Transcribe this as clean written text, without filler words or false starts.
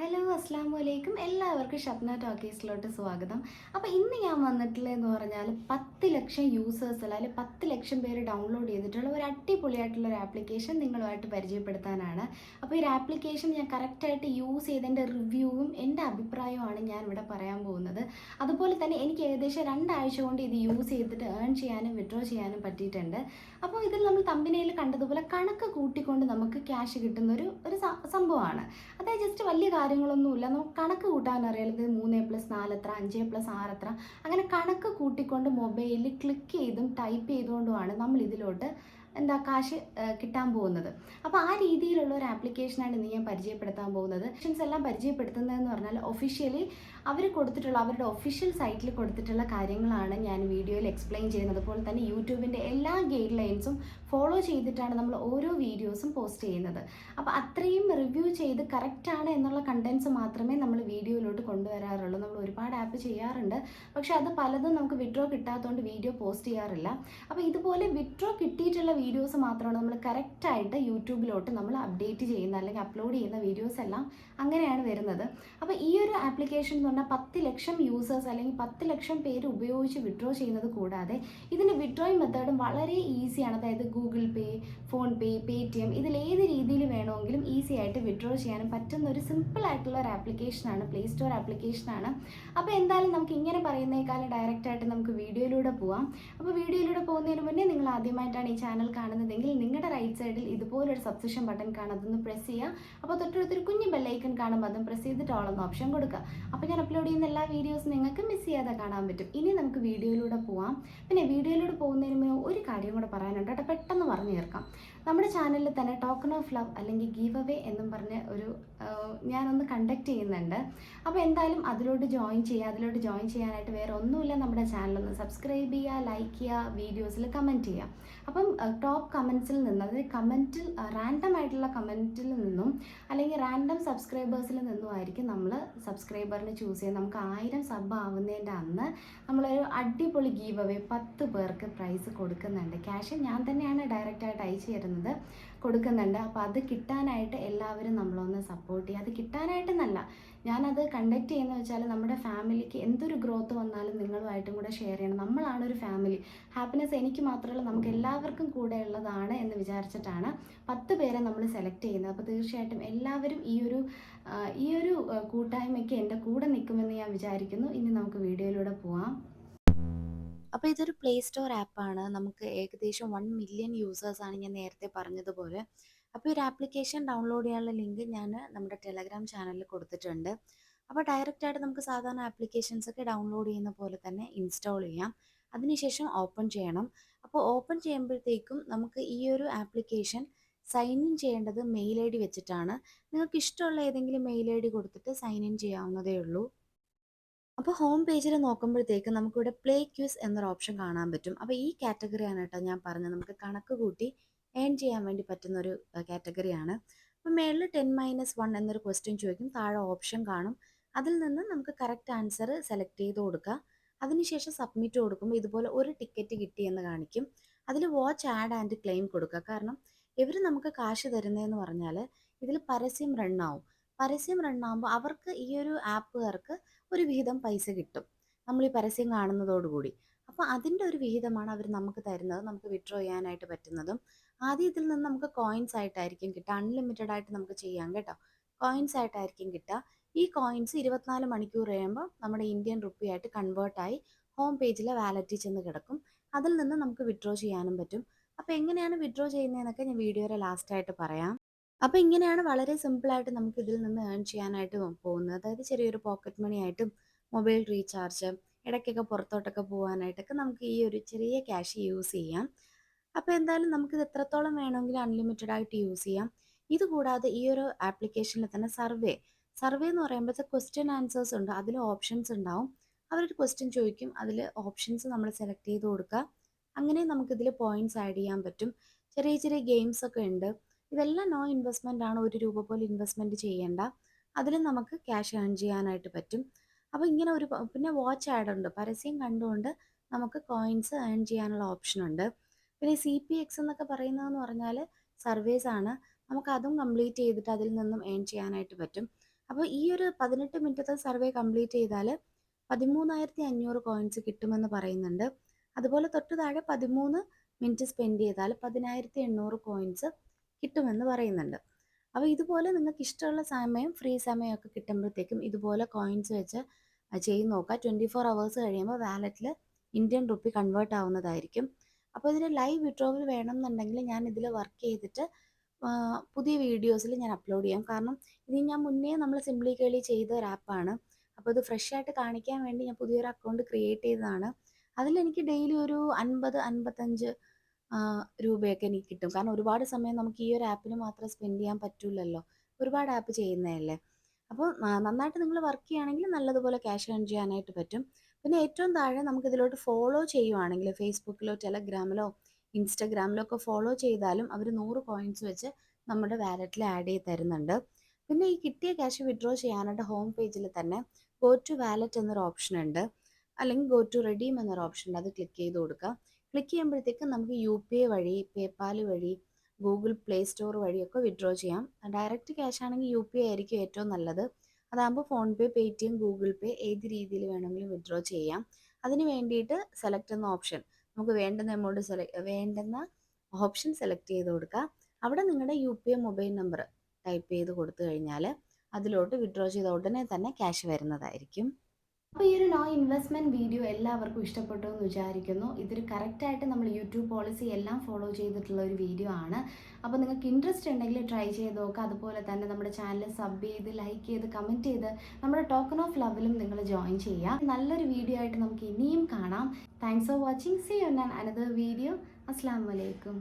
Hello അസ്സാം വലൈക്കും എല്ലാവർക്കും ഷപ്ന ടോക്കീസിലോട്ട് സ്വാഗതം. അപ്പോൾ ഇന്ന് ഞാൻ വന്നിട്ടുള്ളതെന്ന് പറഞ്ഞാൽ 10 ലക്ഷം യൂസേഴ്സ് അല്ലെങ്കിൽ 10 ലക്ഷം പേര് ഡൗൺലോഡ് ചെയ്തിട്ടുള്ള ഒരു അടിപൊളിയായിട്ടുള്ള ഒരു ആപ്ലിക്കേഷൻ നിങ്ങളുമായിട്ട് പരിചയപ്പെടുത്താനാണ്. അപ്പോൾ ഈ ഒരു ആപ്ലിക്കേഷൻ ഞാൻ കറക്റ്റായിട്ട് യൂസ് ചെയ്തതിൻ്റെ റിവ്യൂവും എൻ്റെ അഭിപ്രായവുമാണ് ഞാൻ ഇവിടെ പറയാൻ പോകുന്നത്. അതുപോലെ തന്നെ എനിക്ക് ഏകദേശം 2 ആഴ്ച കൊണ്ട് ഇത് യൂസ് ചെയ്തിട്ട് ഏൺ ചെയ്യാനും വിഡ്രോ ചെയ്യാനും പറ്റിയിട്ടുണ്ട്. അപ്പോൾ ഇതിൽ നമ്മൾ തമ്പനയിൽ കണ്ടതുപോലെ കണക്ക് കൂട്ടിക്കൊണ്ട് നമുക്ക് ക്യാഷ് കിട്ടുന്ന ഒരു സംഭവമാണ്. അതായത് ജസ്റ്റ് വലിയ കാര്യങ്ങളൊന്നുമില്ല. നമുക്ക് കണക്ക് കൂട്ടാൻ അറിയാലത് 3+4 എത്ര, 5+6 എത്ര, അങ്ങനെ കണക്ക് കൂട്ടിക്കൊണ്ട് മൊബൈലിൽ ക്ലിക്ക് ചെയ്തും ടൈപ്പ് ചെയ്തുകൊണ്ടുമാണ് നമ്മൾ ഇതിലോട്ട് കാശ് കിട്ടാൻ പോകുന്നത്. അപ്പോൾ ആ രീതിയിലുള്ള ഒരു ആപ്ലിക്കേഷനാണ് ഇന്ന് ഞാൻ പരിചയപ്പെടുത്താൻ പോകുന്നത്. ഓപ്ഷൻസ് എല്ലാം പരിചയപ്പെടുത്തുന്നതെന്ന് പറഞ്ഞാൽ ഒഫീഷ്യലി അവർ കൊടുത്തിട്ടുള്ള അവരുടെ ഒഫീഷ്യൽ സൈറ്റിൽ കൊടുത്തിട്ടുള്ള കാര്യങ്ങളാണ് ഞാൻ വീഡിയോയിൽ എക്സ്പ്ലെയിൻ ചെയ്യുന്നത്. അതുപോലെ തന്നെ യൂട്യൂബിൻ്റെ എല്ലാ ഗൈഡ് ലൈൻസും ഫോളോ ചെയ്തിട്ടാണ് നമ്മൾ ഓരോ വീഡിയോസും പോസ്റ്റ് ചെയ്യുന്നത്. അപ്പോൾ അത്രയും റിവ്യൂ ചെയ്ത് കറക്റ്റാണ് എന്നുള്ള കണ്ടൻസ് മാത്രമേ നമ്മൾ വീഡിയോയിലോട്ട് കൊണ്ടുവരാറുള്ളൂ. നമ്മൾ ഒരുപാട് ആപ്പ് ചെയ്യാറുണ്ട്, പക്ഷെ അത് പലതും നമുക്ക് വിഡ്രോ കിട്ടാത്തതുകൊണ്ട് വീഡിയോ പോസ്റ്റ് ചെയ്യാറില്ല. അപ്പോൾ ഇതുപോലെ വിഡ്രോ കിട്ടിയിട്ടുള്ള വീഡിയോസ് മാത്രമാണ് നമ്മൾ കറക്റ്റായിട്ട് യൂട്യൂബിലോട്ട് നമ്മൾ അപ്ഡേറ്റ് ചെയ്യുന്ന അല്ലെങ്കിൽ അപ്ലോഡ് ചെയ്യുന്ന വീഡിയോസ് എല്ലാം അങ്ങനെയാണ് വരുന്നത്. അപ്പോൾ ഈ ഒരു ആപ്ലിക്കേഷൻ എന്ന് പറഞ്ഞാൽ 10 ലക്ഷം യൂസേഴ്സ് അല്ലെങ്കിൽ 10 ലക്ഷം പേര് ഉപയോഗിച്ച് വിഡ്രോ ചെയ്യുന്നത് കൂടാതെ ഇതിൻ്റെ വിഡ്രോയിങ് മെത്തേഡും വളരെ ഈസിയാണ്. അതായത് ഗൂഗിൾ പേ, ഫോൺ പേ, പേടിഎം, ഇതിലേത് രീതിയിൽ വേണമെങ്കിലും ഈസി ആയിട്ട് വിഡ്രോ ചെയ്യാനും പറ്റുന്ന ഒരു സിമ്പിൾ ആയിട്ടുള്ള ഒരു ആപ്ലിക്കേഷനാണ്, പ്ലേ സ്റ്റോർ ആപ്ലിക്കേഷനാണ്. അപ്പോൾ എന്തായാലും നമുക്ക് ഇങ്ങനെ പറയുന്നേക്കാളും ഡയറക്റ്റായിട്ട് നമുക്ക് വീഡിയോയിലൂടെ പോവാം. അപ്പോൾ വീഡിയോയിലൂടെ പോകുന്നതിന് മുന്നേ നിങ്ങൾ ആദ്യമായിട്ടാണ് ഈ ചാനൽ കാണുന്നതെങ്കിൽ നിങ്ങളുടെ റൈറ്റ് സൈഡിൽ ഇതുപോലൊരു സബ്സ്ക്രിപ്ഷൻ ബട്ടൺ കാണും, അതൊന്ന് പ്രസ് ചെയ്യുക. അപ്പോൾ തൊട്ടടുത്തൊരു കുഞ്ഞു ബെല്ലൈക്കൺ കാണുമ്പോൾ അതും പ്രസ് ചെയ്തിട്ട് ഓൾ എന്ന ഓപ്ഷൻ കൊടുക്കുക. അപ്പോൾ ഞാൻ അപ്ലോഡ് ചെയ്യുന്ന എല്ലാ വീഡിയോസും നിങ്ങൾക്ക് മിസ് ചെയ്യാതെ കാണാൻ പറ്റും. ഇനി നമുക്ക് വീഡിയോയിലൂടെ പോവാം. പിന്നെ വീഡിയോയിലൂടെ പോകുന്നതിന് മുന്നേ ഒരു കാര്യം കൂടെ പറയാനുണ്ട് കേട്ടോ, പെട്ടെന്ന് പറഞ്ഞു തീർക്കാം. നമ്മുടെ ചാനലിൽ തന്നെ ടോക്കൺ ഓഫ് ലവ് അല്ലെങ്കിൽ ഗീവ് അവേ എന്നും പറഞ്ഞ് ഒരു ഞാനൊന്ന് കണ്ടക്ട് ചെയ്യുന്നുണ്ട്. അപ്പോൾ എന്തായാലും അതിലോട്ട് ജോയിൻ ചെയ്യുക. അതിലോട്ട് ജോയിൻ ചെയ്യാനായിട്ട് വേറെ ഒന്നുമില്ല, നമ്മുടെ ചാനലൊന്ന് സബ്സ്ക്രൈബ് ചെയ്യുക, ലൈക്ക് ചെയ്യുക, വീഡിയോസിൽ കമൻറ്റ് ചെയ്യുക. അപ്പം ടോപ്പ് കമൻസിൽ നിന്ന്, അതായത് കമൻറ്റിൽ റാൻഡം ആയിട്ടുള്ള കമൻറ്റിൽ നിന്നും അല്ലെങ്കിൽ റാൻഡം സബ്സ്ക്രൈബേഴ്സിൽ നിന്നും ആയിരിക്കും നമ്മൾ സബ്സ്ക്രൈബറിനെ ചൂസ് ചെയ്യുന്നത്. നമുക്ക് 1000 സബ് ആവുന്നതിൻ്റെ അന്ന് നമ്മളൊരു അടിപൊളി ഗീവ് അവേ 10 പേർക്ക് പ്രൈസ് കൊടുക്കുന്നുണ്ട്. ക്യാഷ് ഞാൻ തന്നെയാണ് ഡയറക്റ്റായിട്ട് അയച്ചു തരുന്നത്, കൊടുക്കുന്നുണ്ട്. അപ്പോൾ അത് കിട്ടാനായിട്ട് എല്ലാവരും നമ്മളൊന്ന് സപ്പോർട്ട് ചെയ്യുക. അത് കിട്ടാനായിട്ടെന്നല്ല, ഞാനത് കണ്ടക്ട് ചെയ്യുന്നത് വെച്ചാൽ നമ്മുടെ ഫാമിലിക്ക് എന്തൊരു ഗ്രോത്ത് വന്നാലും നിങ്ങളുമായിട്ടും കൂടെ ഷെയർ ചെയ്യണം. നമ്മളാണ് ഒരു ഫാമിലി. ഹാപ്പിനെസ് എനിക്ക് മാത്രമല്ല നമുക്ക് എല്ലാവർക്കും കൂടെ ഉള്ളതാണ് എന്ന് വിചാരിച്ചിട്ടാണ് 10 പേരെ നമ്മൾ സെലക്ട് ചെയ്യുന്നത്. അപ്പോൾ തീർച്ചയായിട്ടും എല്ലാവരും ഈ ഒരു കൂട്ടായ്മയ്ക്ക് എൻ്റെ കൂടെ നിൽക്കുമെന്ന് ഞാൻ വിചാരിക്കുന്നു. ഇനി നമുക്ക് വീഡിയോയിലൂടെ പോവാം. അപ്പോൾ ഇതൊരു പ്ലേ സ്റ്റോർ ആപ്പാണ്. നമുക്ക് ഏകദേശം 1 മില്യൺ യൂസേഴ്സാണ് ഞാൻ നേരത്തെ പറഞ്ഞതുപോലെ. അപ്പോൾ ഒരു ആപ്ലിക്കേഷൻ ഡൗൺലോഡ് ചെയ്യാനുള്ള ലിങ്ക് ഞാൻ നമ്മുടെ ടെലഗ്രാം ചാനലിൽ കൊടുത്തിട്ടുണ്ട്. അപ്പോൾ ഡയറക്റ്റായിട്ട് നമുക്ക് സാധാരണ ആപ്ലിക്കേഷൻസ് ഒക്കെ ഡൗൺലോഡ് ചെയ്യുന്ന പോലെ തന്നെ ഇൻസ്റ്റാൾ ചെയ്യാം. അതിനുശേഷം ഓപ്പൺ ചെയ്യണം. അപ്പോൾ ഓപ്പൺ ചെയ്യുമ്പോഴത്തേക്കും നമുക്ക് ഈ ഒരു ആപ്ലിക്കേഷൻ സൈൻ ഇൻ ചെയ്യേണ്ടത് മെയിൽ ഐ ഡി വെച്ചിട്ടാണ്. നിങ്ങൾക്ക് ഇഷ്ടമുള്ള ഏതെങ്കിലും മെയിൽ ഐ ഡി കൊടുത്തിട്ട് സൈൻ ഇൻ ചെയ്യാവുന്നതേ ഉള്ളൂ. അപ്പോൾ ഹോം പേജിൽ നോക്കുമ്പോഴത്തേക്ക് നമുക്കിവിടെ പ്ലേ ക്യൂസ് എന്നൊരു ഓപ്ഷൻ കാണാൻ പറ്റും. അപ്പോൾ ഈ കാറ്റഗറിയാണ് കേട്ടോ ഞാൻ പറഞ്ഞത്, നമുക്ക് കണക്ക് കൂട്ടി ഏൺ ചെയ്യാൻ വേണ്ടി പറ്റുന്ന ഒരു കാറ്റഗറിയാണ്. അപ്പോൾ മേളിൽ 10-1 എന്നൊരു ക്വസ്റ്റ്യൻ ചോദിക്കും, താഴെ ഓപ്ഷൻ കാണും. അതിൽ നിന്ന് നമുക്ക് കറക്റ്റ് ആൻസർ സെലക്ട് ചെയ്ത് കൊടുക്കുക. അതിനുശേഷം സബ്മിറ്റ് കൊടുക്കുമ്പോൾ ഇതുപോലെ ഒരു ടിക്കറ്റ് കിട്ടിയെന്ന് കാണിക്കും. അതിൽ വാച്ച് ആഡ് ആൻഡ് ക്ലെയിം കൊടുക്കുക. കാരണം ഇവർ നമുക്ക് കാശ് തരുന്നതെന്ന് പറഞ്ഞാൽ ഇതിൽ പരസ്യം റണ്ണാവും. പരസ്യം റണ്ണാകുമ്പോൾ അവർക്ക് ഈ ഒരു ആപ്പുകാർക്ക് ഒരു വിഹിതം പൈസ കിട്ടും നമ്മൾ ഈ പരസ്യം കാണുന്നതോടുകൂടി. അപ്പോൾ അതിൻ്റെ ഒരു വിഹിതമാണ് അവർ നമുക്ക് തരുന്നത്, നമുക്ക് വിഡ്രോ ചെയ്യാനായിട്ട് പറ്റുന്നതും. ആദ്യം ഇതിൽ നിന്ന് നമുക്ക് കോയിൻസ് ആയിട്ടായിരിക്കും കിട്ടുക, അൺലിമിറ്റഡ് ആയിട്ട് നമുക്ക് ചെയ്യാം കേട്ടോ. കോയിൻസ് ആയിട്ടായിരിക്കും കിട്ടുക. ഈ കോയിൻസ് 24 മണിക്കൂർ കഴിയുമ്പോൾ നമ്മുടെ ഇന്ത്യൻ റുപ്പി ആയിട്ട് കൺവേർട്ടായി ഹോം പേജിലെ വാലറ്റിൽ ചെന്ന് കിടക്കും. അതിൽ നിന്ന് നമുക്ക് വിഡ്രോ ചെയ്യാനും പറ്റും. അപ്പോൾ എങ്ങനെയാണ് വിഡ്രോ ചെയ്യുന്നതെന്നൊക്കെ ഞാൻ വീഡിയോയുടെ ലാസ്റ്റായിട്ട് പറയാം. അപ്പോൾ ഇങ്ങനെയാണ് വളരെ സിമ്പിളായിട്ട് നമുക്ക് ഇതിൽ നിന്ന് ഏൺ ചെയ്യാനായിട്ട് പോകുന്നത്. അതായത് ചെറിയൊരു പോക്കറ്റ് മണി ആയിട്ടും മൊബൈൽ റീചാർജ്, ഇടയ്ക്കൊക്കെ പുറത്തോട്ടൊക്കെ പോകാനായിട്ടൊക്കെ നമുക്ക് ഈ ഒരു ചെറിയ ക്യാഷ് യൂസ് ചെയ്യാം. അപ്പോൾ എന്തായാലും നമുക്കിത് എത്രത്തോളം വേണമെങ്കിലും അൺലിമിറ്റഡ് ആയിട്ട് യൂസ് ചെയ്യാം. ഇതുകൂടാതെ ഈ ഒരു ആപ്ലിക്കേഷനിൽ തന്നെ സർവേ എന്ന് പറയുമ്പോഴത്തെ ക്വസ്റ്റ്യൻ ആൻസേഴ്സ് ഉണ്ട്, അതിൽ ഓപ്ഷൻസ് ഉണ്ടാവും. അവരൊരു ക്വസ്റ്റ്യൻ ചോദിക്കും, അതിൽ ഓപ്ഷൻസ് നമ്മൾ സെലക്ട് ചെയ്ത് കൊടുക്കുക. അങ്ങനെ നമുക്കിതിൽ പോയിന്റ്സ് ആഡ് ചെയ്യാൻ പറ്റും. ചെറിയ ചെറിയ ഗെയിംസ് ഒക്കെ ഉണ്ട്. ഇതെല്ലാം നോ ഇൻവെസ്റ്റ്മെൻ്റ് ആണ്, 1 രൂപ പോലും ഇൻവെസ്റ്റ്മെൻറ്റ് ചെയ്യേണ്ട. അതിലും നമുക്ക് ക്യാഷ് ഏൺ ചെയ്യാനായിട്ട് പറ്റും. അപ്പോൾ ഇങ്ങനെ പിന്നെ വാച്ച് ആഡ് ഉണ്ട്, പരസ്യം കണ്ടുകൊണ്ട് നമുക്ക് കോയിൻസ് ഏൺ ചെയ്യാനുള്ള ഓപ്ഷൻ ഉണ്ട്. പിന്നെ CPX എന്നൊക്കെ പറയുന്നതെന്ന് പറഞ്ഞാൽ സർവേസ് ആണ്. നമുക്ക് അതും കംപ്ലീറ്റ് ചെയ്തിട്ട് അതിൽ നിന്നും ഏൺ ചെയ്യാനായിട്ട് പറ്റും. അപ്പോൾ ഈ ഒരു 18 മിനിറ്റത്തെ സർവേ കംപ്ലീറ്റ് ചെയ്താൽ 13,500 കോയിൻസ് കിട്ടുമെന്ന് പറയുന്നുണ്ട്. അതുപോലെ തൊട്ട് താഴെ 13 മിനിറ്റ് സ്പെൻഡ് ചെയ്താൽ 10,800 കോയിൻസ് കിട്ടുമെന്ന് പറയുന്നുണ്ട്. അപ്പോൾ ഇതുപോലെ നിങ്ങൾക്ക് ഇഷ്ടമുള്ള സമയം ഫ്രീ സമയമൊക്കെ കിട്ടുമ്പോഴത്തേക്കും ഇതുപോലെ കോയിൻസ് വെച്ച് ചെയ്ത് നോക്കുക. 24 അവേഴ്സ് കഴിയുമ്പോൾ വാലറ്റിൽ ഇന്ത്യൻ റുപ്പി കൺവേർട്ട് ആവുന്നതായിരിക്കും. അപ്പോൾ ഇതിന് ലൈവ് വിഡ്രോവൽ വേണമെന്നുണ്ടെങ്കിൽ ഞാൻ ഇതിൽ വർക്ക് ചെയ്തിട്ട് പുതിയ വീഡിയോസിൽ ഞാൻ അപ്ലോഡ് ചെയ്യാം. കാരണം ഇത് ഞാൻ മുന്നേ നമ്മൾ സിംപ്ലി കേളി ചെയ്ത ഒരു ആപ്പാണ്. അപ്പോൾ ഇത് ഫ്രഷ് ആയിട്ട് കാണിക്കാൻ വേണ്ടി ഞാൻ പുതിയൊരു അക്കൗണ്ട് ക്രിയേറ്റ് ചെയ്തതാണ്. അതിലെനിക്ക് ഡെയിലി ഒരു 50-55 രൂപയൊക്കെ എനിക്ക് കിട്ടും. കാരണം ഒരുപാട് സമയം നമുക്ക് ഈ ഒരു ആപ്പിന് മാത്രം സ്പെൻഡ് ചെയ്യാൻ പറ്റില്ലല്ലോ, ഒരുപാട് ആപ്പ് ചെയ്യുന്നതല്ലേ. അപ്പോൾ നന്നായിട്ട് നിങ്ങൾ വർക്ക് ചെയ്യുകയാണെങ്കിൽ നല്ലതുപോലെ ക്യാഷ് ഏൺ ചെയ്യാനായിട്ട് പറ്റും. പിന്നെ ഏറ്റവും താഴെ നമുക്ക് ഇതിലോട്ട് ഫോളോ ചെയ്യുവാണെങ്കിൽ ഫേസ്ബുക്കിലോ ടെലഗ്രാമിലോ ഇൻസ്റ്റഗ്രാമിലോ ഒക്കെ ഫോളോ ചെയ്താലും അവർ 100 കോയിൻസ് വെച്ച് നമ്മുടെ വാലറ്റിൽ ആഡ് ചെയ്ത് തരുന്നുണ്ട്. പിന്നെ ഈ കിട്ടിയ ക്യാഷ് വിഡ്രോ ചെയ്യാനായിട്ട് ഹോം പേജിൽ തന്നെ ഗോ ടു വാലറ്റ് എന്നൊരു ഓപ്ഷൻ ഉണ്ട്, അല്ലെങ്കിൽ ഗോ ടു റെഡീം എന്നൊരു ഓപ്ഷൻ ഉണ്ട്. അത് ക്ലിക്ക് ചെയ്ത് കൊടുക്കുക. ക്ലിക്ക് ചെയ്യുമ്പോഴത്തേക്കും നമുക്ക് UPI വഴി, പേപ്പാൽ വഴി, ഗൂഗിൾ പ്ലേ സ്റ്റോർ വഴിയൊക്കെ വിഡ്രോ ചെയ്യാം. ഡയറക്റ്റ് ക്യാഷ് ആണെങ്കിൽ UPI ആയിരിക്കും ഏറ്റവും നല്ലത്. അതാകുമ്പോൾ ഫോൺ പേ, പേടിഎം, ഗൂഗിൾ പേ ഏത് രീതിയിൽ വേണമെങ്കിലും വിഡ്രോ ചെയ്യാം. അതിന് വേണ്ടിയിട്ട് സെലക്ട് എന്ന ഓപ്ഷൻ, നമുക്ക് വേണ്ടുന്ന എമൗണ്ട് വേണ്ടുന്ന ഓപ്ഷൻ സെലക്ട് ചെയ്ത് കൊടുക്കുക. അവിടെ നിങ്ങളുടെ UPI മൊബൈൽ നമ്പർ ടൈപ്പ് ചെയ്ത് കൊടുത്തു കഴിഞ്ഞാൽ അതിലോട്ട് വിഡ്രോ ചെയ്ത ഉടനെ തന്നെ ക്യാഷ് വരുന്നതായിരിക്കും. അപ്പോൾ ഈ ഒരു നോ ഇൻവെസ്റ്റ്മെൻറ്റ് വീഡിയോ എല്ലാവർക്കും ഇഷ്ടപ്പെട്ടു എന്ന് വിചാരിക്കുന്നു. ഇതൊരു കറക്റ്റായിട്ട് നമ്മൾ യൂട്യൂബ് പോളിസി എല്ലാം ഫോളോ ചെയ്തിട്ടുള്ള ഒരു വീഡിയോ ആണ്. അപ്പോൾ നിങ്ങൾക്ക് ഇൻട്രസ്റ്റ് ഉണ്ടെങ്കിൽ ട്രൈ ചെയ്ത് നോക്കുക. അതുപോലെ തന്നെ നമ്മുടെ ചാനൽ സബ് ചെയ്ത്, ലൈക്ക് ചെയ്ത്, കമൻറ്റ് ചെയ്ത് നമ്മുടെ ടോക്കൺ ഓഫ് ലവിലും നിങ്ങൾ ജോയിൻ ചെയ്യുക. നല്ലൊരു വീഡിയോ ആയിട്ട് നമുക്ക് ഇനിയും കാണാം. Thanks for watching. See you in another video. അസ്സലാമു അലൈക്കും.